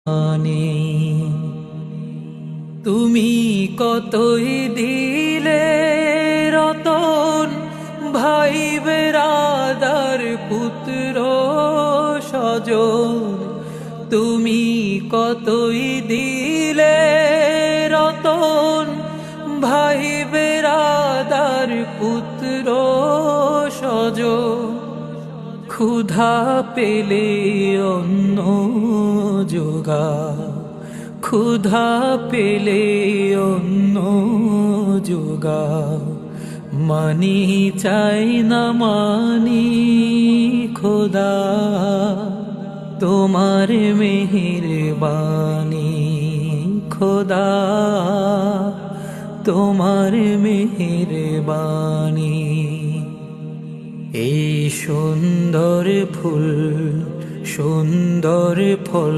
জানি তুমি কতই দিলে রতন, ভাই বেরাদার পুত্র স্বজন। তুমি কতই দিলে রতন, ভাই বেরাদার পুত্র স্বজন। ক্ষুধা পেলে অন্ন যোগাও, ক্ষুধা পেলে অন্ন যোগাও। মানি চাই না মানি খোদা, তোমার মেহেরবানি খোদা, তোমার মেহেরবানি। এই সুন্দর ফুল, সুন্দর ফল